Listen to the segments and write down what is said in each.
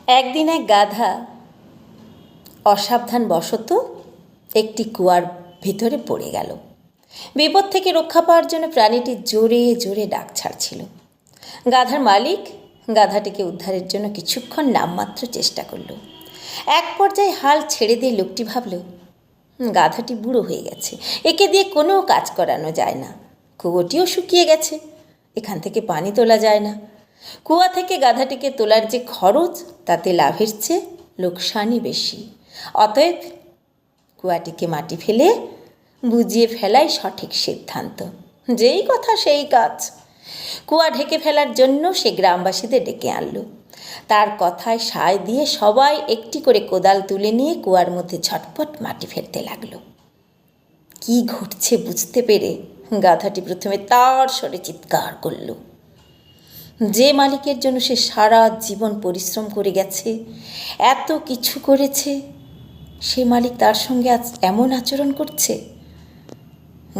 একদিন এক গাধা অসাবধানবশত একটি কুয়ার ভিতরে পড়ে গেল। বিপদ থেকে রক্ষা পাওয়ার জন্য প্রাণীটি জোরে জোরে ডাক ছাড়ছিল। গাধার মালিক গাধাটিকে উদ্ধারের জন্য কিছুক্ষণ নামমাত্র চেষ্টা করল। এক পর্যায়ে হাল ছেড়ে দিয়ে লোকটি ভাবল, গাধাটি বুড়ো হয়ে গেছে, একে দিয়ে কোনো কাজ করানো যায় না। কুয়োটিও শুকিয়ে গেছে, এখান থেকে পানি তোলা যায় না। কুয়া থেকে গাধাটিকে তোলার যে খরচ, তাতে লাভের চেয়ে লোকসানই বেশি। অতএব কুয়াটিকে মাটি ফেলে বুঝিয়ে ফেলাই সঠিক সিদ্ধান্ত। যেই কথা সেই কাজ। কুয়া ঢেকে ফেলার জন্য সে গ্রামবাসীদের ডেকে আনল। তার কথায় সায় দিয়ে সবাই একটি করে কোদাল তুলে নিয়ে কুয়ার মধ্যে ঝটপট মাটি ফেলতে লাগলো। কি ঘটছে বুঝতে পেরে গাধাটি প্রথমে তার স্বরে চিৎকার করল। যে মালিকের জন্য সে সারা জীবন পরিশ্রম করে গেছে, এত কিছু করেছে, সে মালিক তার সঙ্গে আজ এমন আচরণ করছে।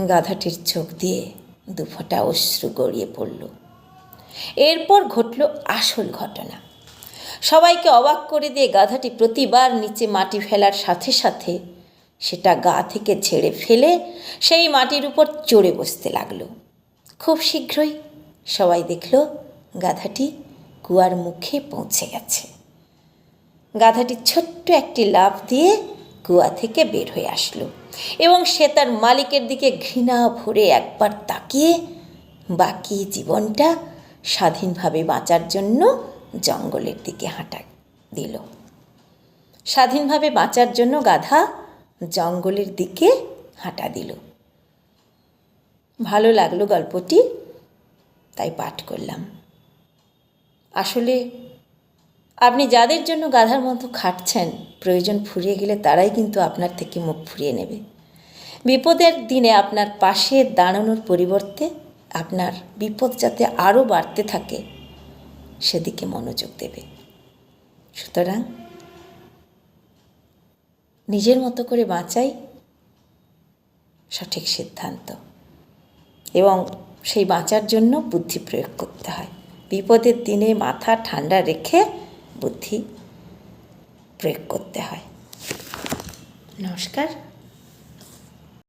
গাধাটির চোখ দিয়ে দুফোঁটা অশ্রু গড়িয়ে পড়ল। এরপর ঘটল আসল ঘটনা। সবাইকে অবাক করে দিয়ে গাধাটি প্রতিবার নিচে মাটি ফেলার সাথে সাথে সেটা গা থেকে ঝেড়ে ফেলে সেই মাটির উপর চড়ে বসতে লাগলো। খুব শীঘ্রই সবাই দেখল গাধাটি কুয়ার মুখে পৌঁছে গেছে। গাধাটি ছোট্ট একটি লাফ দিয়ে কুয়া থেকে বের হয়ে আসলো এবং সে তার মালিকের দিকে ঘৃণা ভরে একবার তাকিয়ে বাকি জীবনটা স্বাধীনভাবে বাঁচার জন্য জঙ্গলের দিকে হাঁটা দিল। স্বাধীনভাবে বাঁচার জন্য গাধা জঙ্গলের দিকে হাঁটা দিল। ভালো লাগলো গল্পটি, তাই পাঠ করলাম। আসলে আপনি যাদের জন্য গাধার মতো খাটছেন, প্রয়োজন ফুরিয়ে গেলে তারাই কিন্তু আপনার থেকে মুখ ফুরিয়ে নেবে। বিপদের দিনে আপনার পাশে দাঁড়ানোর পরিবর্তে আপনার বিপদ যাতে আরও বাড়তে থাকে সেদিকে মনোযোগ দেবে। সুতরাং নিজের মতো করে বাঁচাই সঠিক সিদ্ধান্ত, এবং সেই বাঁচার জন্য বুদ্ধি প্রয়োগ করতে হয়। বিপদের দিনে মাথা ঠান্ডা রেখে বুদ্ধি প্রয়োগ করতে হয়। নমস্কার।